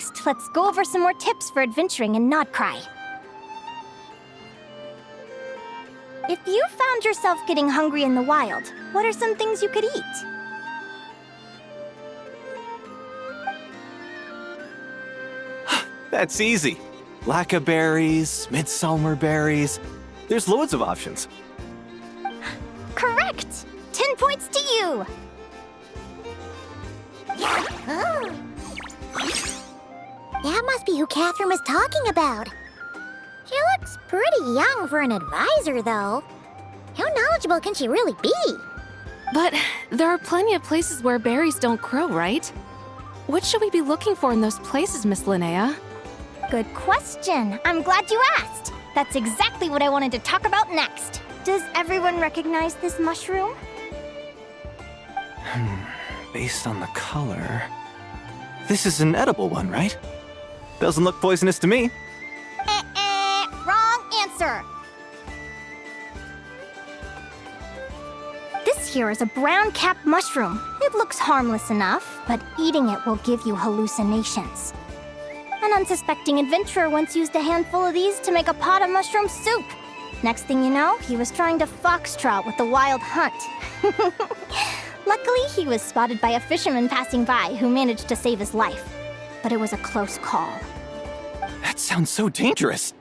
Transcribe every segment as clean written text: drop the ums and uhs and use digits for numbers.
next, let's go over some more tips for adventuring in Nodcry. If you found yourself getting hungry in the wild, what are some things you could eat? That's easy. Lacca berries, midsummer berries. There's loads of options. Correct! 10 points to you! That must be who Catherine was talking about. She looks pretty young for an advisor, though. How knowledgeable can she really be? But there are plenty of places where berries don't grow, right? What should we be looking for in those places, Miss Linnea? Good question. I'm glad you asked. That's exactly what I wanted to talk about next. Does everyone recognize this mushroom? Based on the color... This is an edible one, right? Doesn't look poisonous to me. Wrong answer. This here is a brown-capped mushroom. It looks harmless enough, but eating it will give you hallucinations. An unsuspecting adventurer once used a handful of these to make a pot of mushroom soup. Next thing you know, he was trying to foxtrot with the wild hunt. Luckily, he was spotted by a fisherman passing by who managed to save his life. But it was a close call. That sounds so dangerous.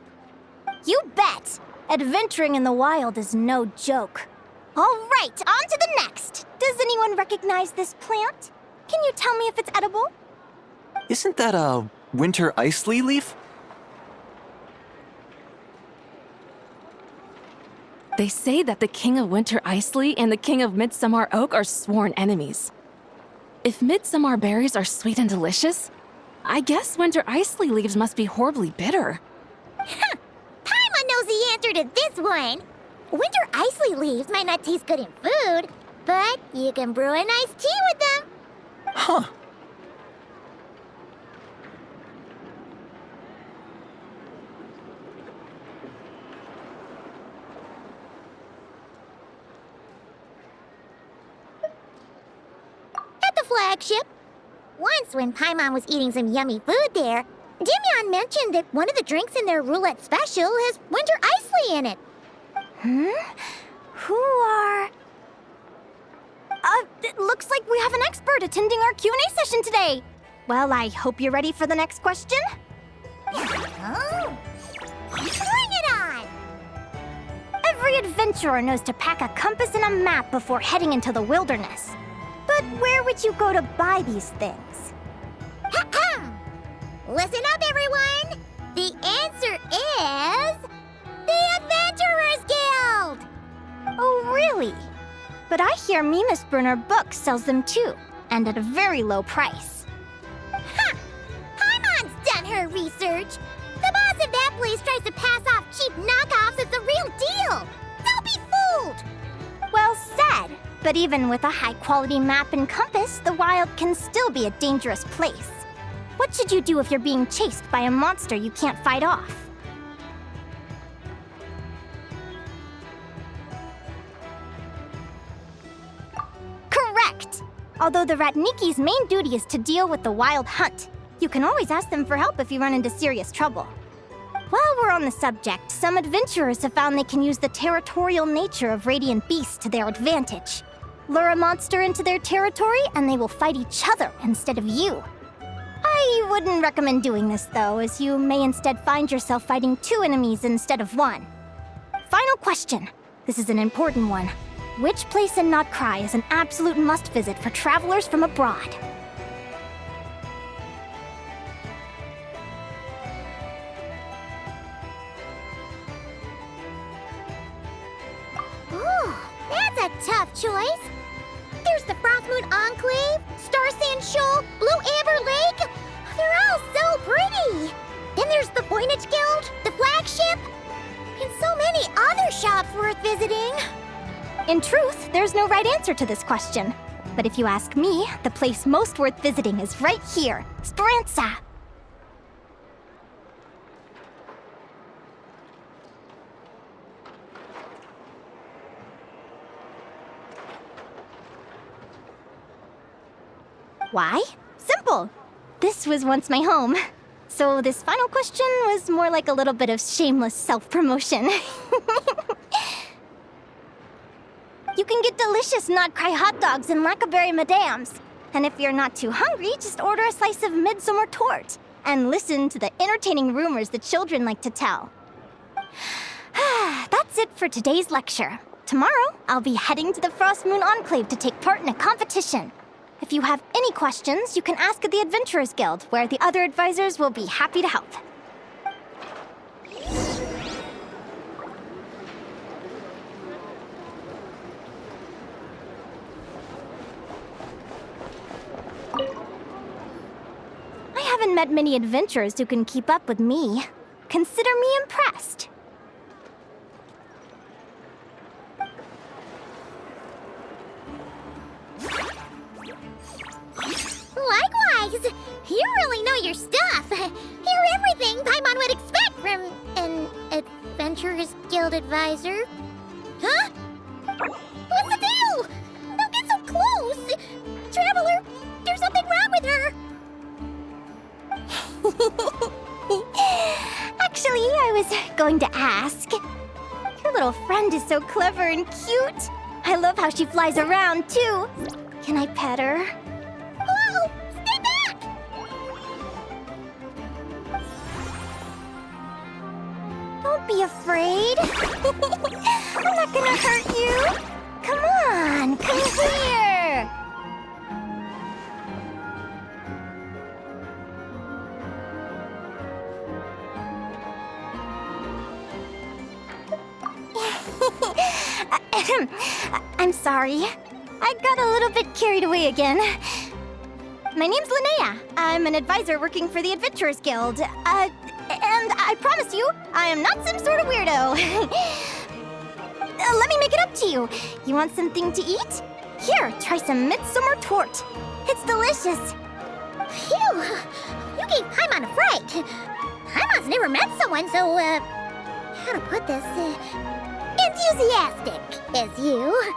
You bet! Adventuring in the wild is no joke. All right, on to the next. Does anyone recognize this plant? Can you tell me if it's edible? Isn't that a winter ice leaf? They say that the King of Winter Isley and the King of Midsummer Oak are sworn enemies. If midsummer berries are sweet and delicious, I guess Winter Isley leaves must be horribly bitter. Paimon knows the answer to this one. Winter isley leaves might not taste good in food, but you can brew a nice tea with them. Huh. At the flagship. Once, when Paimon was eating some yummy food there, Dimyon mentioned that one of the drinks in their roulette special has winter isley in it. Who are... it looks like we have an expert attending our Q&A session today. Well, I hope you're ready for the next question. Oh. Bring it on! Every adventurer knows to pack a compass and a map before heading into the wilderness. But where would you go to buy these things? Listen up, everyone! The answer is... the Adventurers Guild! Oh, really? But I hear Mimas Brunner Books sells them too, and at a very low price. Ha! Paimon's done her research. The boss of that place tries to pass off cheap knockoffs as the real deal. Don't be fooled! Well said. But even with a high-quality map and compass, the wild can still be a dangerous place. What should you do if you're being chased by a monster you can't fight off? Correct! Although the Ratniki's main duty is to deal with the wild hunt, you can always ask them for help if you run into serious trouble. While we're on the subject, some adventurers have found they can use the territorial nature of radiant beasts to their advantage. Lure a monster into their territory, and they will fight each other instead of you. I wouldn't recommend doing this, though, as you may instead find yourself fighting two enemies instead of one. Final question. This is an important one. Which place in Nodcry is an absolute must-visit for travelers from abroad? Ooh, that's a tough choice. There's the Frostmoon Enclave, Star Sand Shoal, Blue Amber Lake. They're all so pretty. Then there's the Voynich Guild, the flagship, and so many other shops worth visiting. In truth, there's no right answer to this question. But if you ask me, the place most worth visiting is right here, Speranza. Why? Simple. This was once my home. So this final question was more like a little bit of shameless self-promotion. You can get delicious Not Cry hot dogs and Lackaberry Madams. And if you're not too hungry, just order a slice of midsummer tort. And listen to the entertaining rumors the children like to tell. That's it for today's lecture. Tomorrow, I'll be heading to the Frost Moon Enclave to take part in a competition. If you have any questions, you can ask at the Adventurers Guild, where the other advisors will be happy to help. I haven't met many adventurers who can keep up with me. Consider me impressed. Likewise! You really know your stuff. You're everything Paimon would expect from an Adventurers Guild advisor. Huh? What's the deal? Don't get so close! Traveler, there's something wrong with her! Actually, I was going to ask. Your little friend is so clever and cute. I love how she flies around, too. Can I pet her? Whoa! Stay back! Don't be afraid. I'm not gonna hurt you. Come on, come here. I'm sorry. I got a little bit carried away again. My name's Linnea. I'm an advisor working for the Adventurers Guild. And I promise you, I am not some sort of weirdo. Let me make it up to you. You want something to eat? Here, try some midsummer tort. It's delicious. Phew! You gave Paimon a fright. Paimon's never met someone so, how to put this, enthusiastic as you.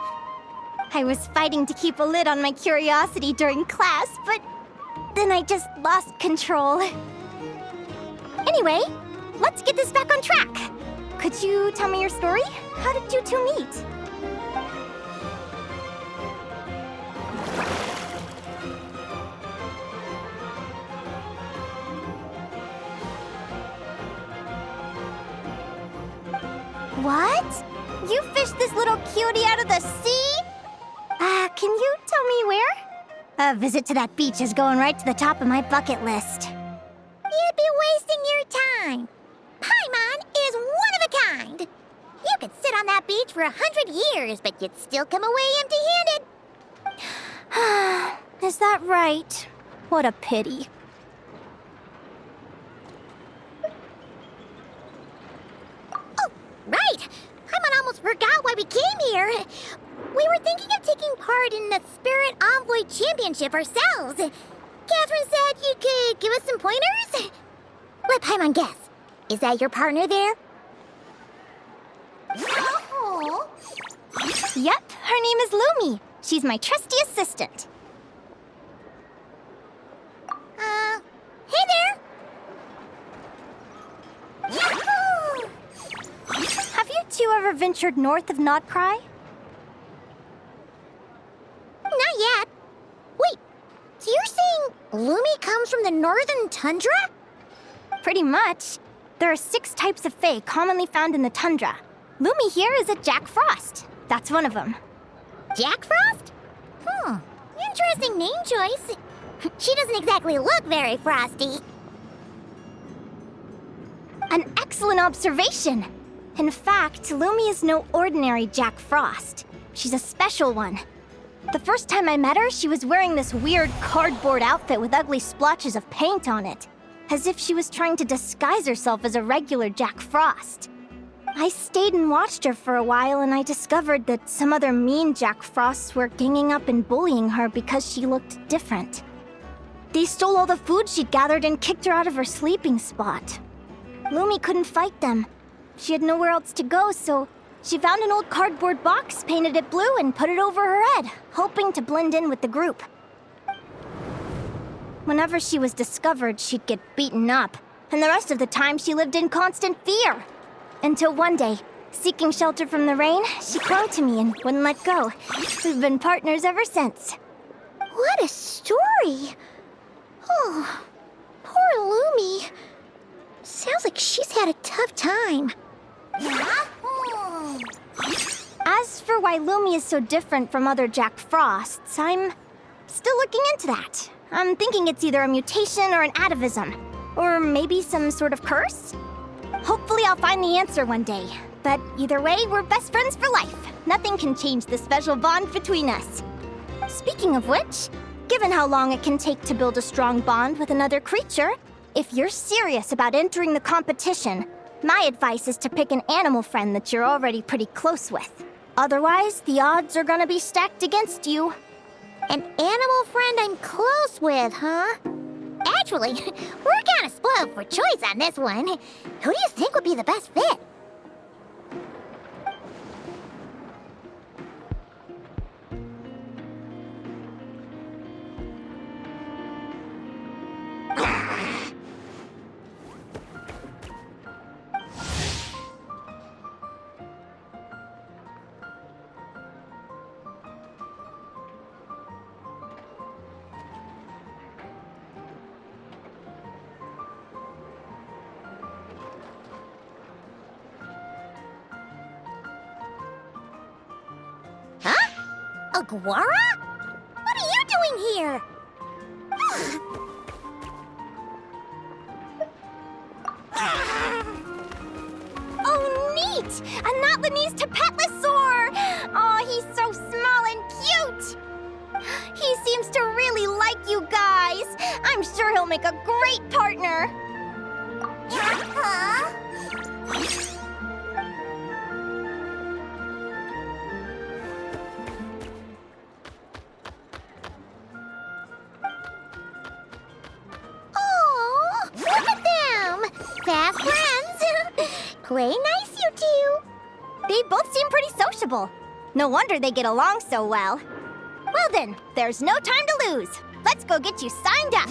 I was fighting to keep a lid on my curiosity during class, but then I just lost control. Anyway, let's get this back on track. Could you tell me your story? How did you two meet? What? You fished this little cutie out of the sea? Can you tell me where? A visit to that beach is going right to the top of my bucket list. You'd be wasting your time. Paimon is one of a kind. You could sit on that beach for 100 years, but you'd still come away empty-handed. Is that right? What a pity. Oh, right. Paimon almost forgot why we came here. We were thinking of taking part in the Spirit Envoy Championship ourselves. Catherine said you could give us some pointers. Let Paimon guess. Is that your partner there? Oh. Yep, her name is Lumi. She's my trusty assistant. Hey there. Yahoo! Have you two ever ventured north of Not Cry? Not yet. Wait, so you're saying Lumi comes from the northern tundra? Pretty much. There are 6 types of fae commonly found in the tundra. Lumi here is a Jack Frost. That's one of them. Jack Frost? Interesting name choice. She doesn't exactly look very frosty. An excellent observation. In fact, Lumi is no ordinary Jack Frost. She's a special one. The first time I met her, she was wearing this weird cardboard outfit with ugly splotches of paint on it, as if she was trying to disguise herself as a regular Jack Frost. I stayed and watched her for a while, and I discovered that some other mean Jack Frosts were ganging up and bullying her because she looked different. They stole all the food she'd gathered and kicked her out of her sleeping spot. Lumi couldn't fight them. She had nowhere else to go, so she found an old cardboard box, painted it blue, and put it over her head, hoping to blend in with the group. Whenever she was discovered, she'd get beaten up, and the rest of the time she lived in constant fear. Until one day, seeking shelter from the rain, she clung to me and wouldn't let go. We've been partners ever since. What a story! Oh, poor Lumi. Sounds like she's had a tough time. As for why Lumi is so different from other Jack Frosts, I'm still looking into that. I'm thinking it's either a mutation or an atavism. Or maybe some sort of curse? Hopefully I'll find the answer one day. But either way, we're best friends for life. Nothing can change the special bond between us. Speaking of which, given how long it can take to build a strong bond with another creature, if you're serious about entering the competition, my advice is to pick an animal friend that you're already pretty close with. Otherwise, the odds are gonna be stacked against you. An animal friend I'm close with, huh? Actually, we're kinda spoiled for choice on this one. Who do you think would be the best fit? Aguara? What are you doing here? Oh, neat! A Notlanese Tapetlosaur! Oh, he's so small and cute! He seems to really like you guys. I'm sure he'll make a great partner. Huh? Oh, look at them! Fast friends! Play nice, you two! They both seem pretty sociable. No wonder they get along so well. Well then, there's no time to lose. Let's go get you signed up.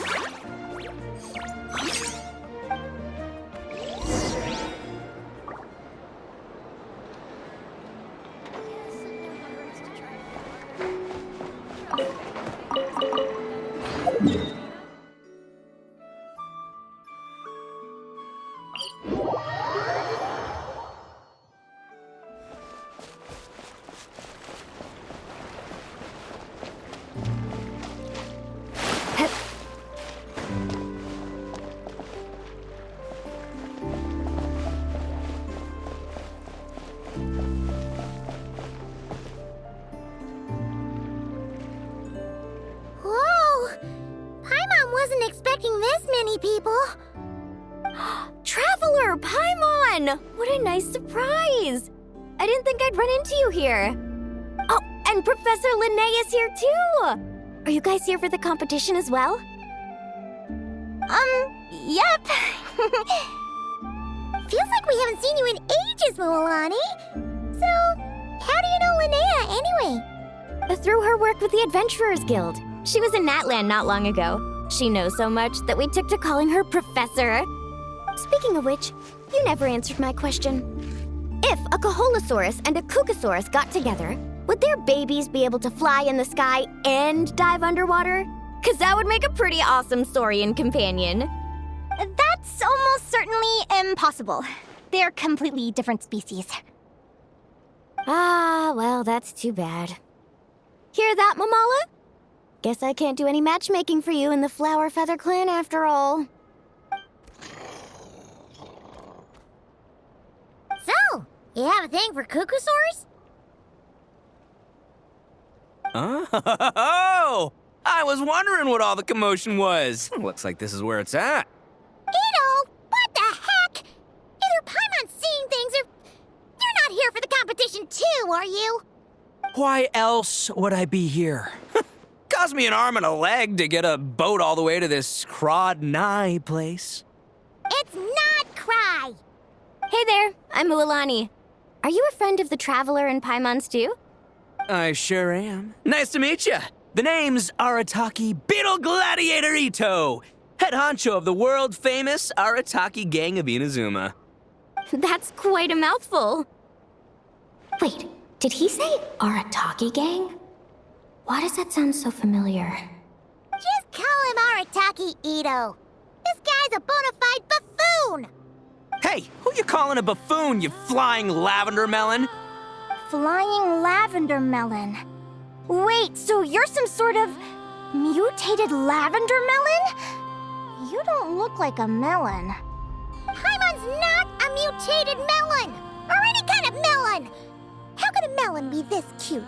Whoa! Paimon wasn't expecting this many people. Traveler, Paimon! What a nice surprise! I didn't think I'd run into you here. Oh, and Professor Linnaea is here too! Are you guys here for the competition as well? Yep. Feels like we haven't seen you in ages, Moalani. So, how do you know Linnea anyway? Through her work with the Adventurers Guild. She was in Natland not long ago. She knows so much that we took to calling her Professor. Speaking of which, you never answered my question. If a Kaholosaurus and a Kukasaurus got together, would their babies be able to fly in the sky and dive underwater? 'Cause that would make a pretty awesome saurian companion. That's almost certainly impossible. They're completely different species. Ah, well, that's too bad. Hear that, Mamala? Guess I can't do any matchmaking for you in the Flower Feather Clan after all. So, you have a thing for Kukusaurs? Oh! I was wondering what all the commotion was. Looks like this is where it's at. Ito, what the heck? Either Paimon's seeing things or you're not here for the competition too, are you? Why else would I be here? Cost me an arm and a leg to get a boat all the way to this Crod Nye place. It's not Cry. Hey there, I'm Mualani. Are you a friend of the Traveler and Paimon's too? I sure am. Nice to meet you. The name's Arataki Beetle Gladiator Ito, head honcho of the world-famous Arataki Gang of Inazuma. That's quite a mouthful. Wait, did he say Arataki Gang? Why does that sound so familiar? Just call him Arataki Ito. This guy's a bona fide buffoon. Hey, who you calling a buffoon, you flying lavender melon? Flying lavender melon. Wait, so you're some sort of mutated lavender melon? You don't look like a melon. Paimon's not a mutated melon, or any kind of melon. How could a melon be this cute?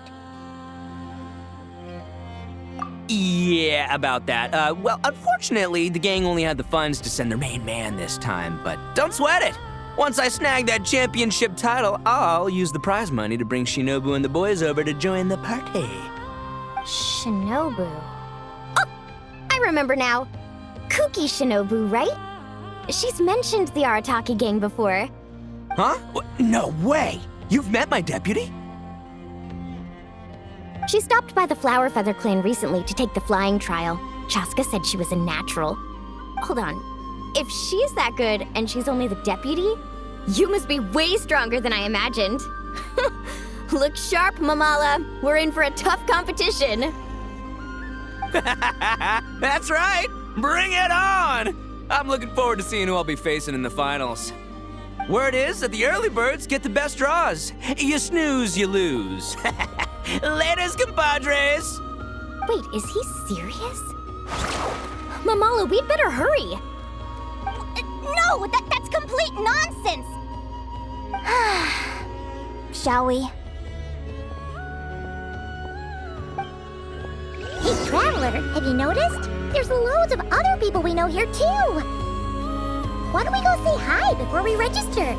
Yeah, about that. Well, unfortunately, the gang only had the funds to send their main man this time, but don't sweat it. Once I snag that championship title, I'll use the prize money to bring Shinobu and the boys over to join the party. Shinobu. Oh, I remember now. Kuki Shinobu, right? She's mentioned the Arataki Gang before. Huh? No way! You've met my deputy? She stopped by the Flower Feather clan recently to take the flying trial. Chaska said she was a natural. Hold on. If she's that good and she's only the deputy, you must be way stronger than I imagined. Look sharp, Mamala. We're in for a tough competition. That's right! Bring it on! I'm looking forward to seeing who I'll be facing in the finals. Word is that the early birds get the best draws. You snooze, you lose. Laters, compadres! Wait, is he serious? Mamala, we'd better hurry. No, that's complete nonsense! Shall we? Hey, Traveler, have you noticed? There's loads of other people we know here, too. Why don't we go say hi before we register?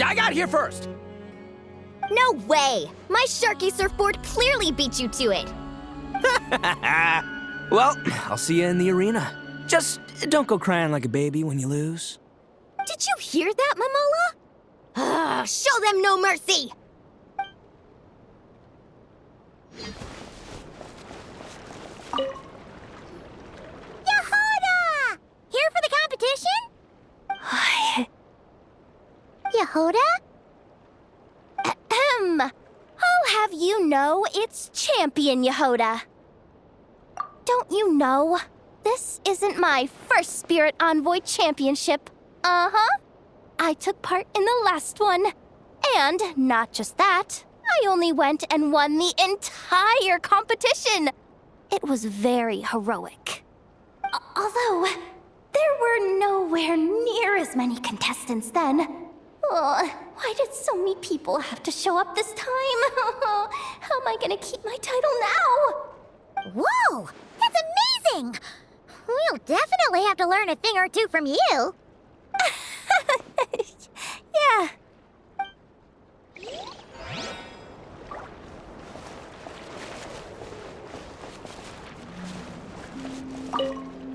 I got here first! No way! My Sharky surfboard clearly beat you to it. Well, I'll see you in the arena. Just don't go crying like a baby when you lose. Did you hear that, Mamala? Show them no mercy! Yehoda! Here for the competition? Yehoda? Ahem. I'll have you know it's Champion Yehoda. Don't you know? This isn't my first Spirit Envoy Championship. Uh-huh. I took part in the last one. And not just that, I only went and won the entire competition. It was very heroic. Although, there were nowhere near as many contestants then. Why did so many people have to show up this time? How am I gonna keep my title now? Whoa! That's amazing! We'll definitely have to learn a thing or two from you. Yeah.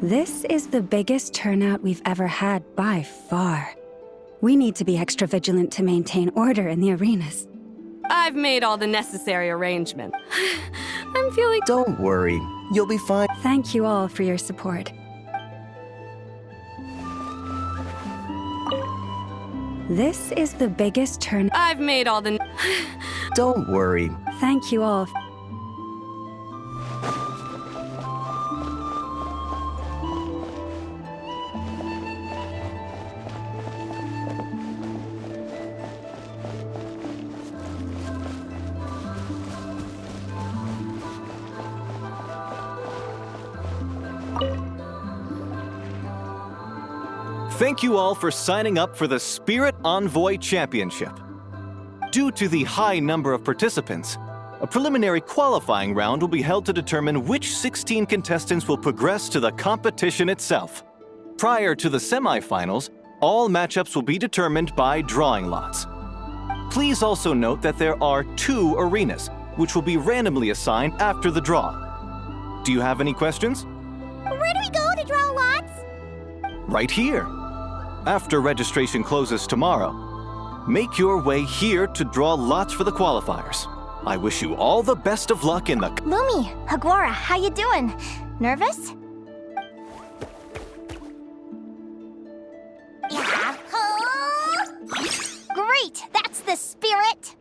This is the biggest turnout we've ever had by far. We need to be extra vigilant to maintain order in the arenas. I've made all the necessary arrangements. I'm feeling... Don't worry, you'll be fine. Thank you all for your support. This is the biggest turn. I've made all the... Don't worry. Thank you all. Thank you all for signing up for the Spirit Envoy Championship. Due to the high number of participants, a preliminary qualifying round will be held to determine which 16 contestants will progress to the competition itself. Prior to the semifinals, all matchups will be determined by drawing lots. Please also note that there are 2 arenas, which will be randomly assigned after the draw. Do you have any questions? Where do we go to draw lots? Right here. After registration closes tomorrow, make your way here to draw lots for the qualifiers. I wish you all the best of luck in the... Lumi, Aguara, how you doing? Nervous? Great! That's the spirit!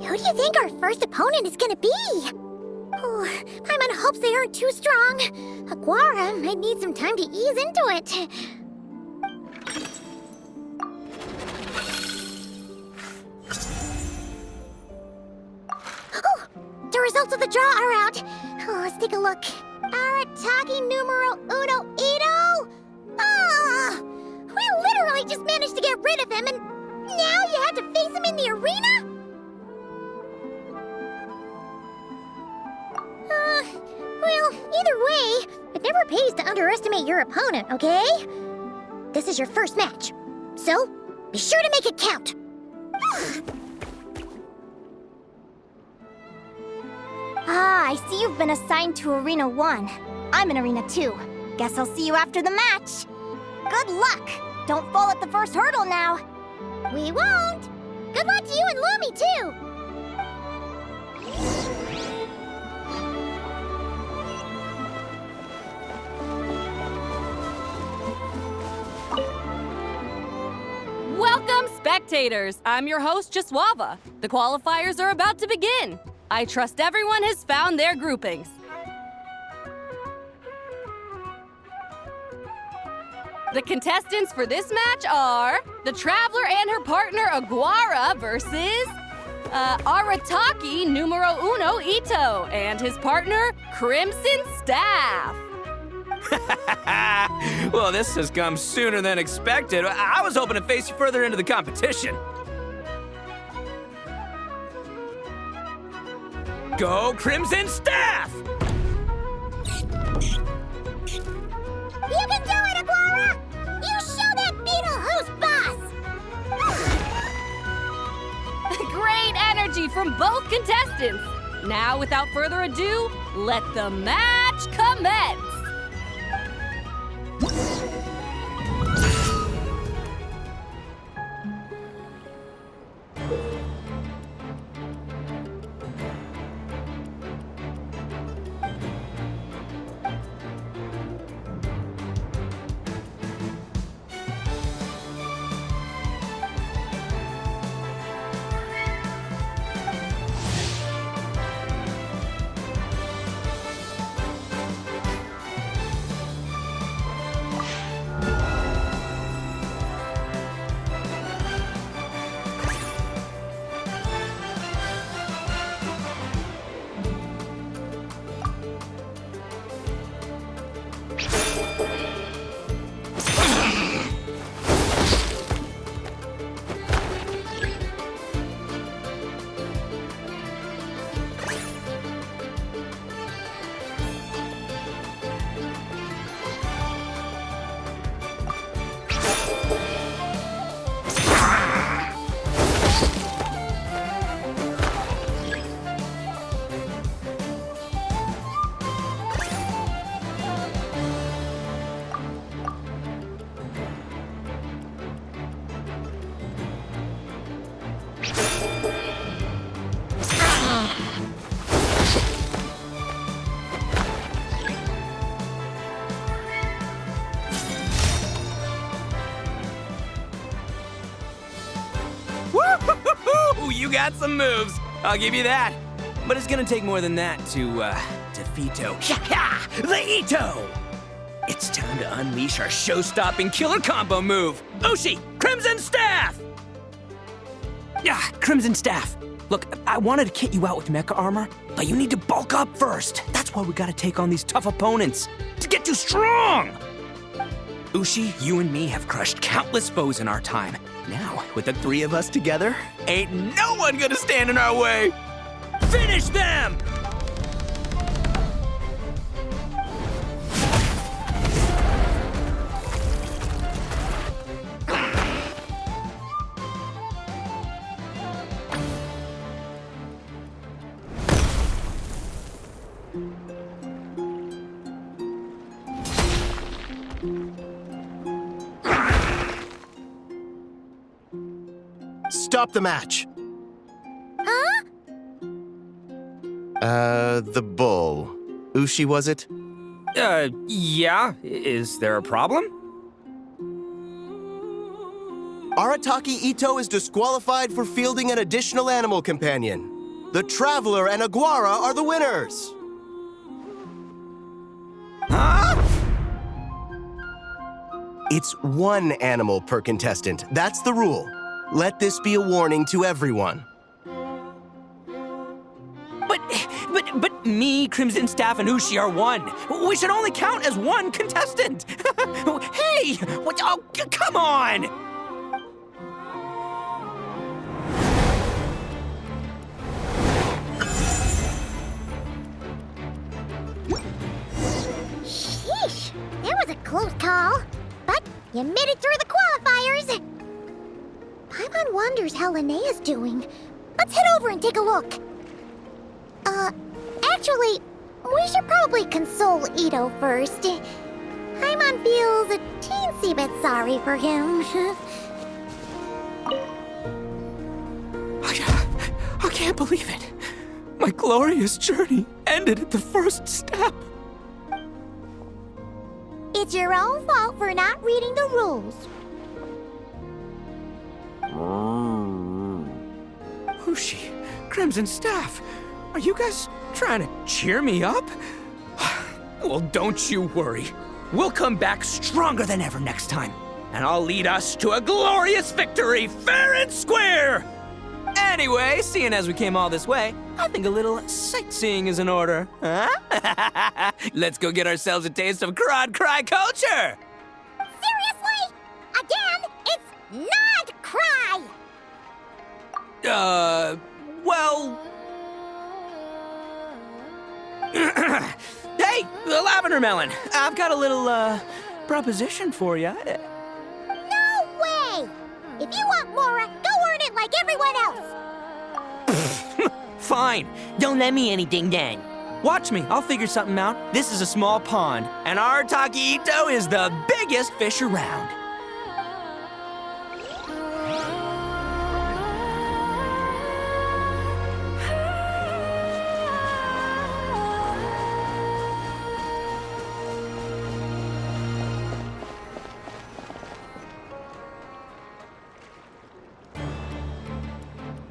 Who do you think our first opponent is gonna be? Oh, Paimon hopes they aren't too strong. Aguara might need some time to ease into it. Oh, the results of the draw are out. Oh, let's take a look. Arataki numero uno Ito? Ah! We literally just managed to get rid of him, and now you have to face him in the arena? Well, either way, it never pays to underestimate your opponent, okay? This is your first match, so be sure to make it count. Ah, I see you've been assigned to Arena 1. I'm in Arena 2. Guess I'll see you after the match. Good luck! Don't fall at the first hurdle now. We won't! Good luck to you and Lumi, too! Welcome, spectators! I'm your host, Jaswava. The qualifiers are about to begin. I trust everyone has found their groupings. The contestants for this match are the Traveler and her partner Aguara versus Arataki numero uno Ito and his partner Crimson Staff. Well, this has come sooner than expected. I was hoping to face you further into the competition. Go Crimson Staff! You can do it, Aguara! You show that beetle who's boss! Great energy from both contestants. Now, without further ado, let the match commence. You got some moves. I'll give you that. But it's gonna take more than that to defeat Ito. The Ito! It's time to unleash our show-stopping killer combo move. Ushi, Crimson Staff! Crimson Staff. Look, I wanted to kit you out with mecha armor, but you need to bulk up first. That's why we gotta take on these tough opponents to get you strong. Ushi, you and me have crushed countless foes in our time. Now, with the three of us together, ain't no one gonna stand in our way. Finish them! Stop the match. Huh? The bull. Ushi, was it? Yeah. Is there a problem? Arataki Ito is disqualified for fielding an additional animal companion. The Traveler and Aguara are the winners. Huh? It's one animal per contestant. That's the rule. Let this be a warning to everyone. But me, Crimson Staff, and Ushi are one. We should only count as one contestant. Hey, what? Oh, come on! Sheesh, that was a close call. But you made it through the qualifiers. Paimon wonders how Linnea's doing. Let's head over and take a look. Actually, we should probably console Ito first. Paimon feels a teensy bit sorry for him. I can't believe it. My glorious journey ended at the first step. It's your own fault for not reading the rules. Ushi, Crimson Staff, are you guys trying to cheer me up? Well, don't you worry. We'll come back stronger than ever next time, and I'll lead us to a glorious victory, fair and square! Anyway, seeing as we came all this way, I think a little sightseeing is in order, huh? Let's go get ourselves a taste of Crod Cry culture! Seriously? Again, it's not cry! Well... Hey, the Lavender Melon, I've got a little, proposition for you. No way! If you want Mora, go earn it like everyone else! Fine, don't let me anything then. Watch me, I'll figure something out. This is a small pond, and Arataki Ito is the biggest fish around.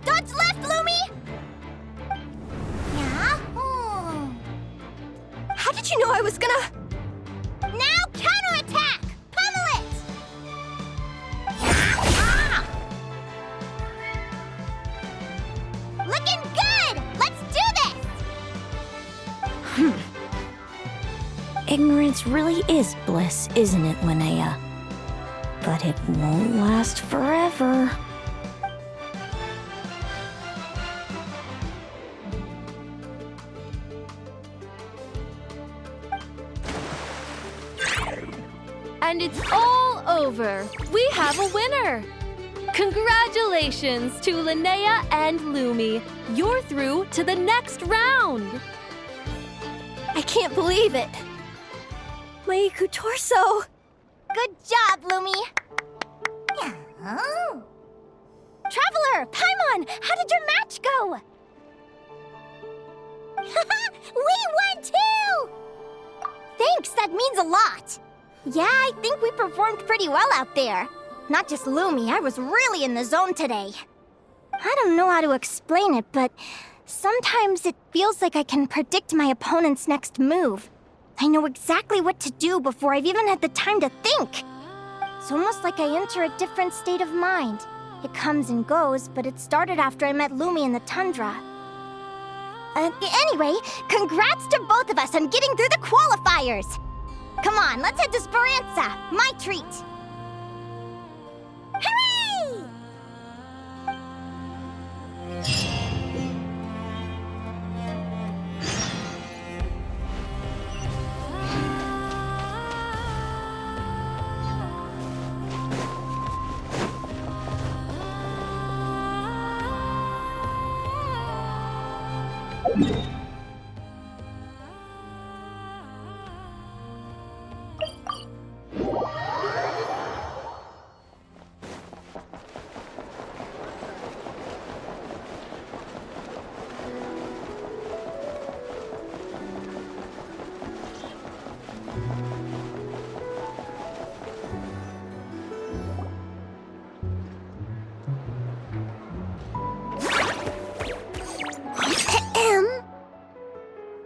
Dodge left, Lumi! Yeah? How did you know I was gonna... Now counterattack! Pummel it! Looking good! Let's do this! Ignorance really is bliss, isn't it, Linnea? But it won't last forever. And it's all over. We have a winner. Congratulations to Linnea and Lumi. You're through to the next round. I can't believe it. My Iku torso. Good job, Lumi! Oh. Traveler, Paimon, how did your match go? We won too! Thanks, that means a lot. Yeah, I think we performed pretty well out there. Not just Lumi, I was really in the zone today. I don't know how to explain it, but sometimes it feels like I can predict my opponent's next move. I know exactly what to do before I've even had the time to think. It's almost like I enter a different state of mind. It comes and goes, but it started after I met Lumi in the tundra. Anyway, congrats to both of us on getting through the qualifiers! Come on, let's head to Speranza, my treat! Hooray!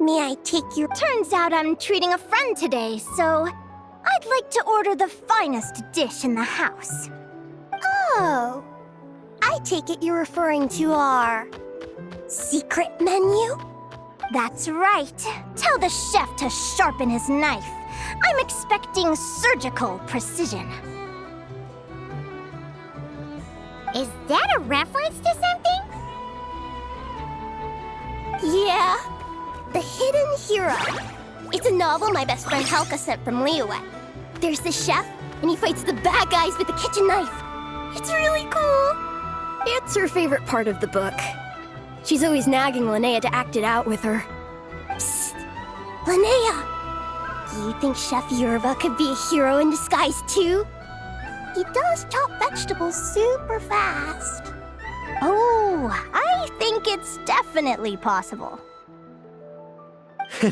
May I take your... Turns out I'm treating a friend today, so I'd like to order the finest dish in the house. Oh, I take it you're referring to our secret menu? That's right. Tell the chef to sharpen his knife. I'm expecting surgical precision. Is that a reference to something? Yeah. The Hidden Hero. It's a novel my best friend Halka sent from Liyue. There's the chef, and he fights the bad guys with the kitchen knife. It's really cool. It's her favorite part of the book. She's always nagging Linnea to act it out with her. Psst. Linnea! Do you think Chef Yerva could be a hero in disguise too? He does chop vegetables super fast. Oh, I think it's definitely possible.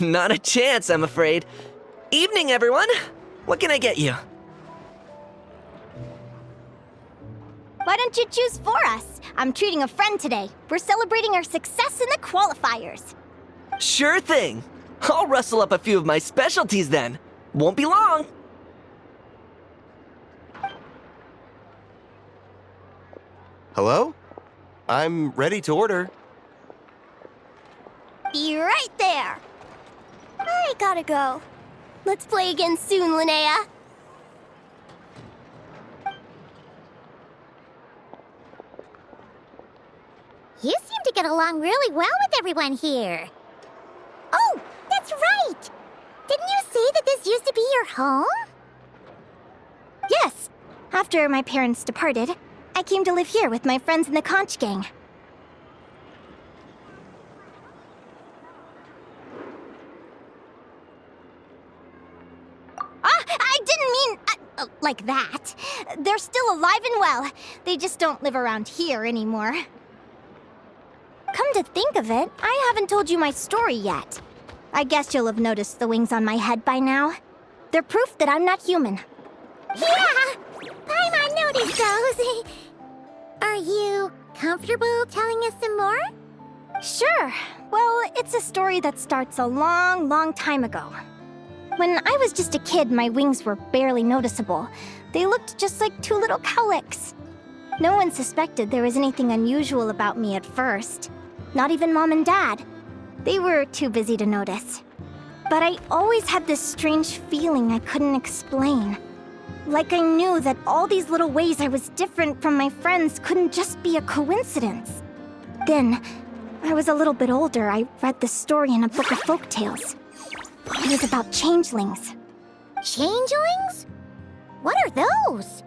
Not a chance, I'm afraid. Evening, everyone. What can I get you? Why don't you choose for us? I'm treating a friend today. We're celebrating our success in the qualifiers. Sure thing. I'll rustle up a few of my specialties then. Won't be long. Hello? I'm ready to order. Be right there. I gotta go. Let's play again soon, Linnea. You seem to get along really well with everyone here. Oh, that's right! Didn't you say that this used to be your home? Yes. After my parents departed, I came to live here with my friends in the conch gang. I didn't mean like that. They're still alive and well. They just don't live around here anymore. Come to think of it, I haven't told you my story yet. I guess you'll have noticed the wings on my head by now. They're proof that I'm not human. Yeah! Paimon noticed those. Are you comfortable telling us some more? Sure. Well, it's a story that starts a long, long time ago. When I was just a kid, my wings were barely noticeable. They looked just like two little cowlicks. No one suspected there was anything unusual about me at first. Not even Mom and Dad. They were too busy to notice. But I always had this strange feeling I couldn't explain. Like I knew that all these little ways I was different from my friends couldn't just be a coincidence. Then, I was a little bit older, I read this story in a book of folktales. It was about changelings. Changelings? What are those?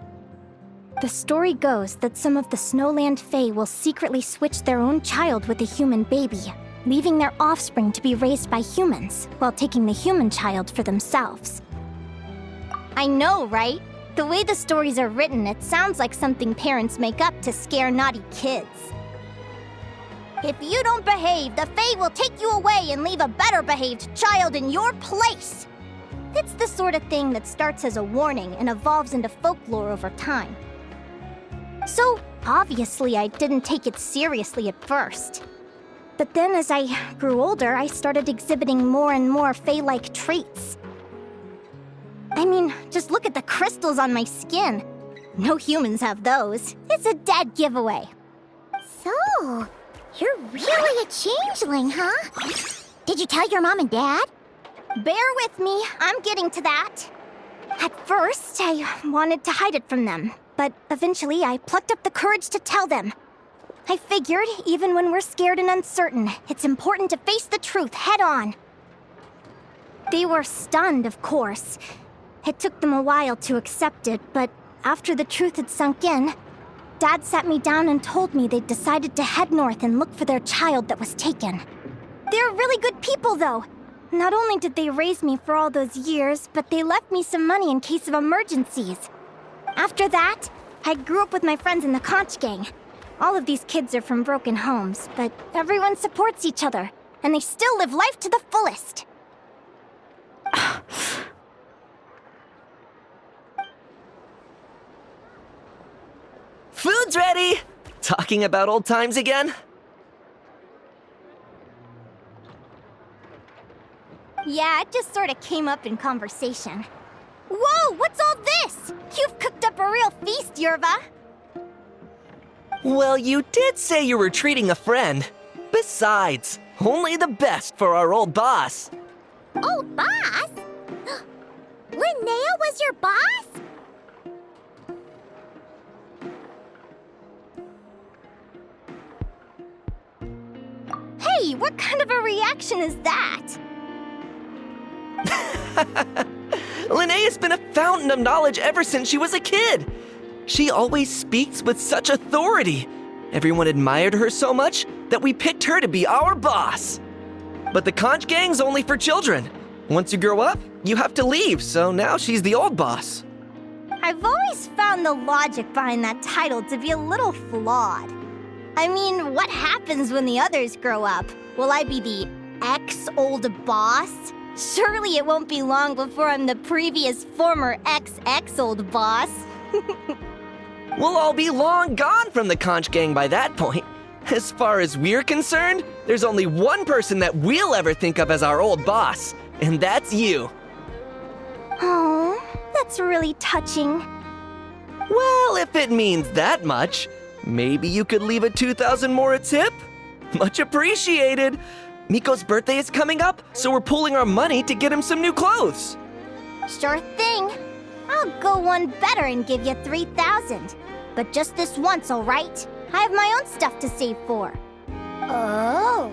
The story goes that some of the Snowland Fae will secretly switch their own child with a human baby, leaving their offspring to be raised by humans, while taking the human child for themselves. I know, right? The way the stories are written, it sounds like something parents make up to scare naughty kids. If you don't behave, the Fae will take you away and leave a better-behaved child in your place. It's the sort of thing that starts as a warning and evolves into folklore over time. So, Obviously, I didn't take it seriously at first. But then as I grew older, I started exhibiting more and more Fae-like traits. I mean, just look at the crystals on my skin. No humans have those. It's a dead giveaway. So, you're really a changeling, huh? Did you tell your mom and dad? Bear with me, I'm getting to that. At first, I wanted to hide it from them, but eventually I plucked up the courage to tell them. I figured, even when we're scared and uncertain, it's important to face the truth head on. They were stunned, of course. It took them a while to accept it, but after the truth had sunk in, Dad sat me down and told me they'd decided to head north and look for their child that was taken. They're really good people, though. Not only did they raise me for all those years, but they left me some money in case of emergencies. After that, I grew up with my friends in the Conch Gang. All of these kids are from broken homes, but everyone supports each other, and they still live life to the fullest. Food's ready! Talking about old times again? Yeah, it just sort of came up in conversation. Whoa, what's all this? You've cooked up a real feast, Yerva. Well, you did say you were treating a friend. Besides, only the best for our old boss. Old boss? Linnea was your boss? Hey, what kind of a reaction is that? Linnea's been a fountain of knowledge ever since she was a kid. She always speaks with such authority. Everyone admired her so much that we picked her to be our boss. But the Conch Gang's only for children. Once you grow up, you have to leave, so now she's the old boss. I've always found the logic behind that title to be a little flawed. I mean, what happens when the others grow up? Will I be the ex-old boss? Surely it won't be long before I'm the previous former ex-old boss. We'll all be long gone from the Conch Gang by that point. As far as we're concerned, there's only one person that we'll ever think of as our old boss, and that's you. Oh, that's really touching. Well, if it means that much, maybe you could leave a 2,000 more a tip? Much appreciated. Miko's birthday is coming up, so we're pooling our money to get him some new clothes. Sure thing. I'll go one better and give you 3,000. But just this once, all right? I have my own stuff to save for. Oh.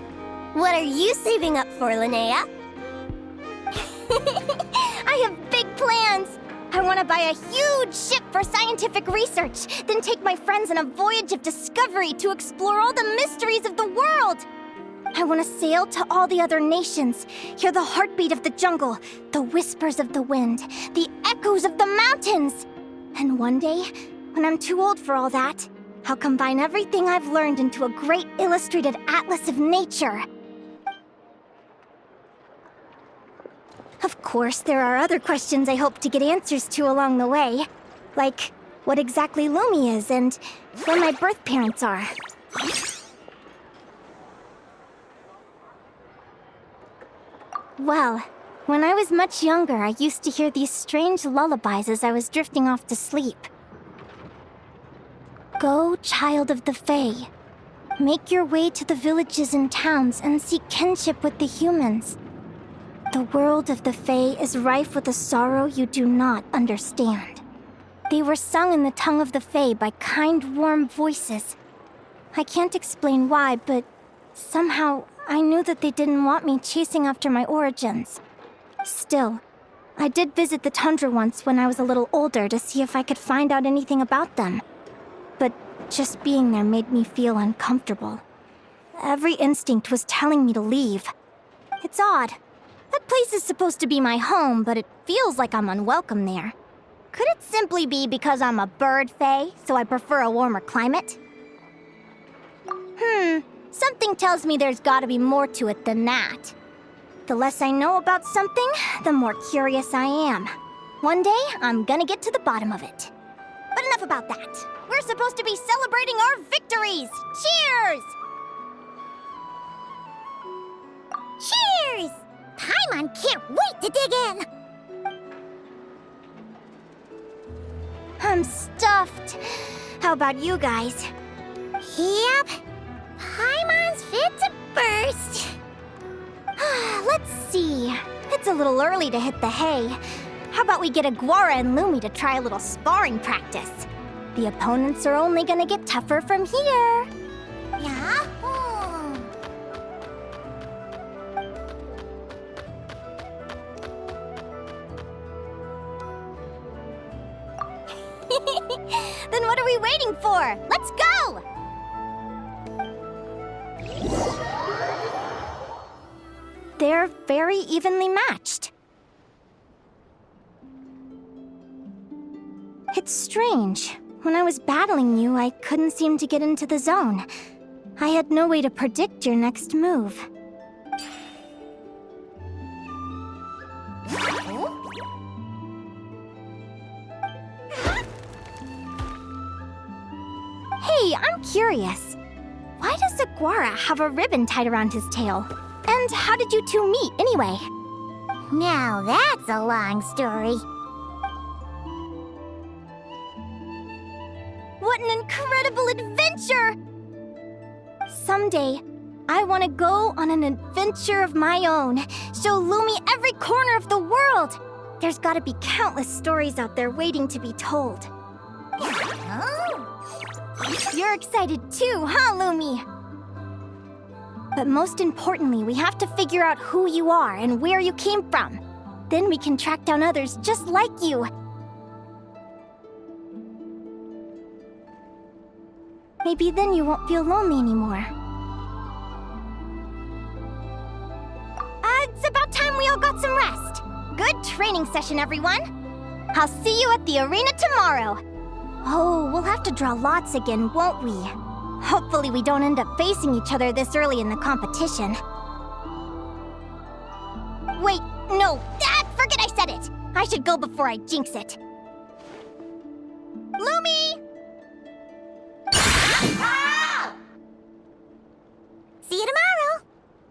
What are you saving up for, Linnea? I have big plans. I want to buy a huge ship for scientific research, then take my friends on a voyage of discovery to explore all the mysteries of the world. I want to sail to all the other nations, hear the heartbeat of the jungle, the whispers of the wind, the echoes of the mountains. And one day, when I'm too old for all that, I'll combine everything I've learned into a great illustrated atlas of nature. Of course, there are other questions I hope to get answers to along the way. Like, what exactly Lumi is and where my birth parents are. Well, when I was much younger, I used to hear these strange lullabies as I was drifting off to sleep. Go, child of the Fae. Make your way to the villages and towns and seek kinship with the humans. The world of the Fae is rife with a sorrow you do not understand. They were sung in the tongue of the Fae by kind, warm voices. I can't explain why, but somehow I knew that they didn't want me chasing after my origins. Still, I did visit the tundra once when I was a little older to see if I could find out anything about them. But just being there made me feel uncomfortable. Every instinct was telling me to leave. It's odd. That place is supposed to be my home, but it feels like I'm unwelcome there. Could it simply be because I'm a bird fae, so I prefer a warmer climate? Something tells me there's gotta be more to it than that. The less I know about something, the more curious I am. One day, I'm gonna get to the bottom of it. But enough about that. We're supposed to be celebrating our victories! Cheers! Cheers! Paimon can't wait to dig in! I'm stuffed. How about you guys? Yep. Paimon's fit to burst. Let's see. It's a little early to hit the hay. How about we get Aguara and Lumi to try a little sparring practice? The opponents are only gonna get tougher from here. Yeah? Then what are we waiting for? Let's go! They're very evenly matched. It's strange. When I was battling you, I couldn't seem to get into the zone. I had no way to predict your next move. Hey, I'm curious. Why does Aguara have a ribbon tied around his tail? And how did you two meet, anyway? Now that's a long story. What an incredible adventure! Someday, I want to go on an adventure of my own. Show Lumi every corner of the world. There's gotta be countless stories out there waiting to be told. You're excited too, huh, Lumi? But most importantly, we have to figure out who you are and where you came from. Then we can track down others just like you. Maybe then you won't feel lonely anymore. It's about time we all got some rest. Good training session, everyone. I'll see you at the arena tomorrow. Oh, we'll have to draw lots again, won't we? Hopefully we don't end up facing each other this early in the competition. Wait, no, forget I said it! I should go before I jinx it. Lumi! See you tomorrow.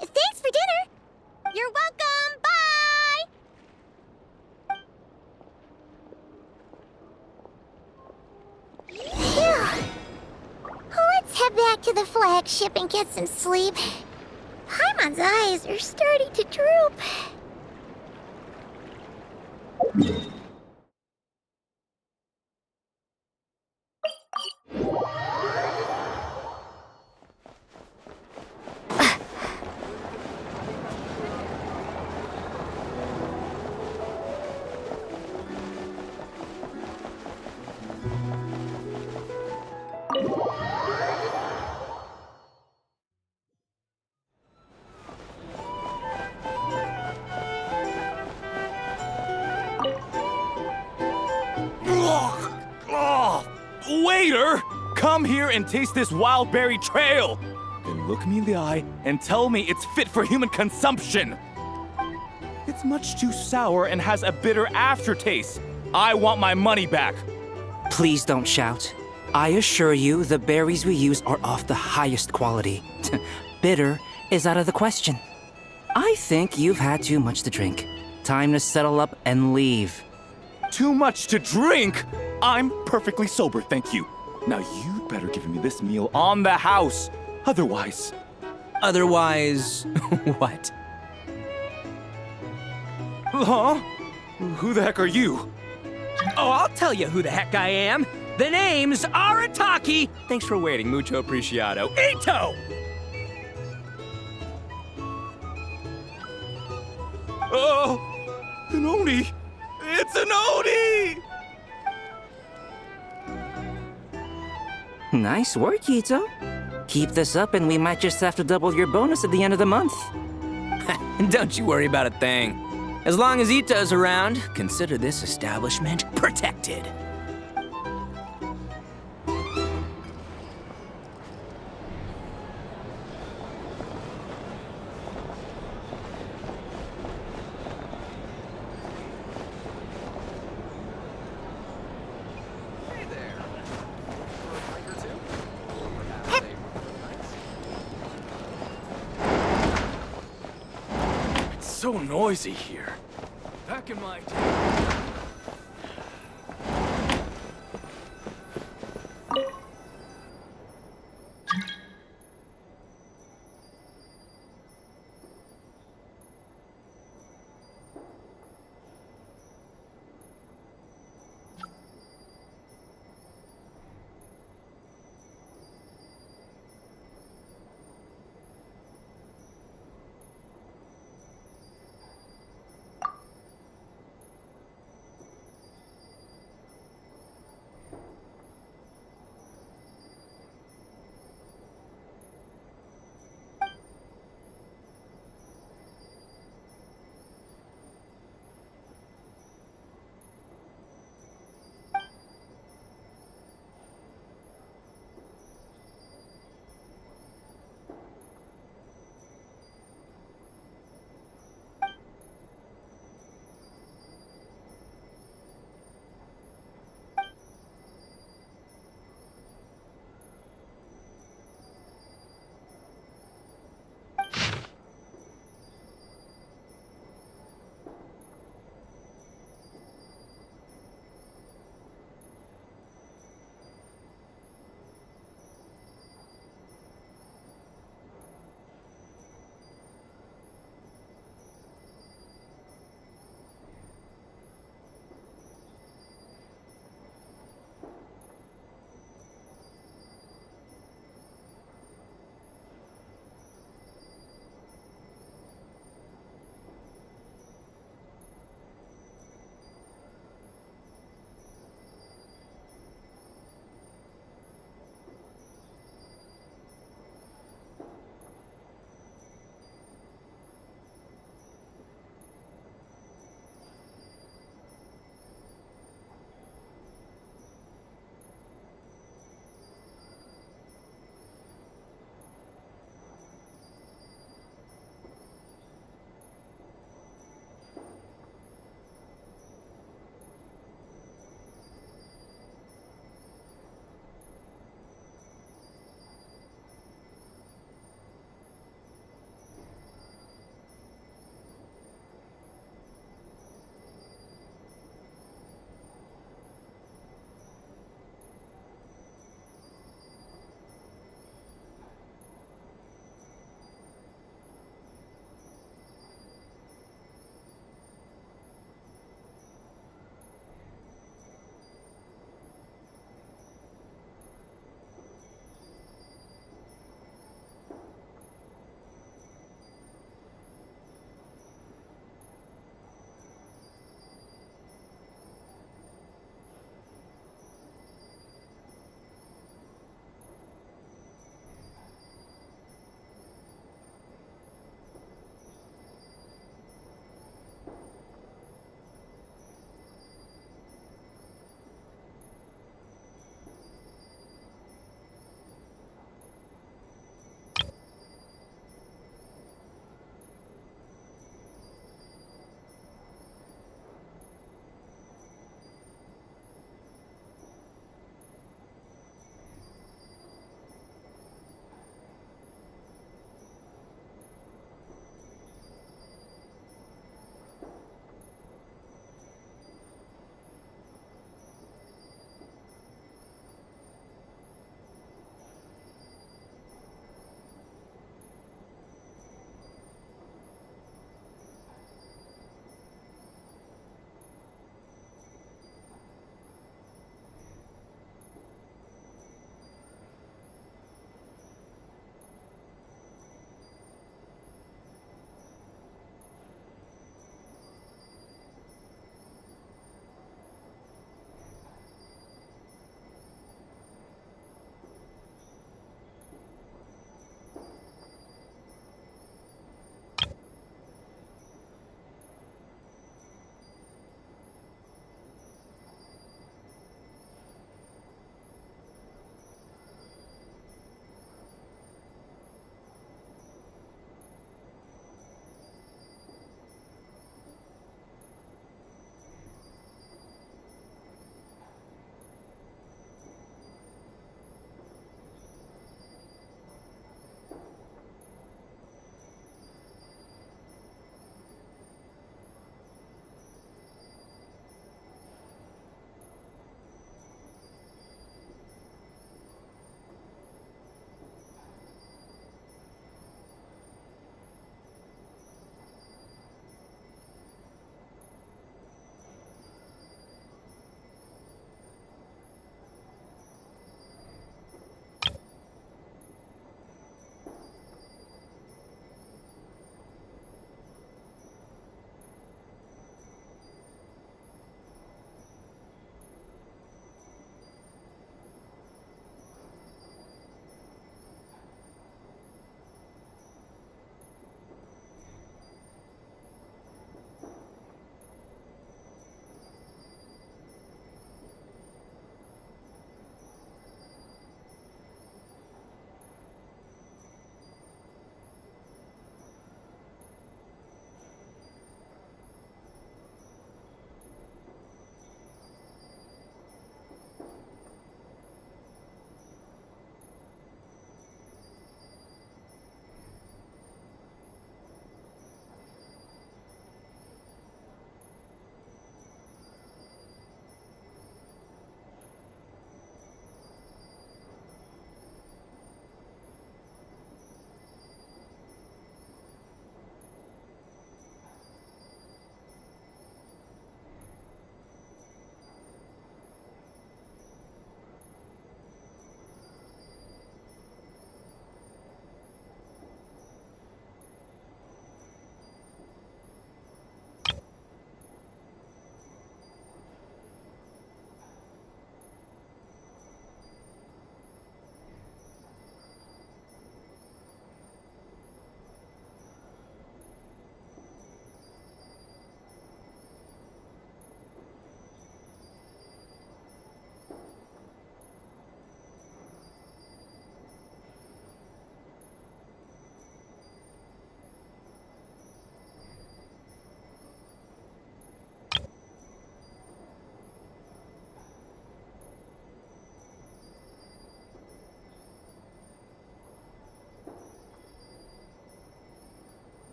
Thanks for dinner. You're welcome! Bye! Phew. Let's head back to the flagship and get some sleep. Paimon's eyes are starting to droop. Waiter! Come here and taste this wild berry trail! Then look me in the eye and tell me it's fit for human consumption! It's much too sour and has a bitter aftertaste. I want my money back! Please don't shout. I assure you the berries we use are of the highest quality. Bitter is out of the question. I think you've had too much to drink. Time to settle up and leave. Too much to drink? I'm perfectly sober, thank you. Now you'd better give me this meal on the house. Otherwise... Otherwise, what? Huh? Who the heck are you? Oh, I'll tell you who the heck I am. The name's Arataki. Thanks for waiting, mucho apreciado. Ito! Oh, an Oni! It's an Oni! Nice work, Ito. Keep this up and we might just have to double your bonus at the end of the month. Don't you worry about a thing. As long as Ito's around, consider this establishment protected. Hey there. so noisy here. Back in my day,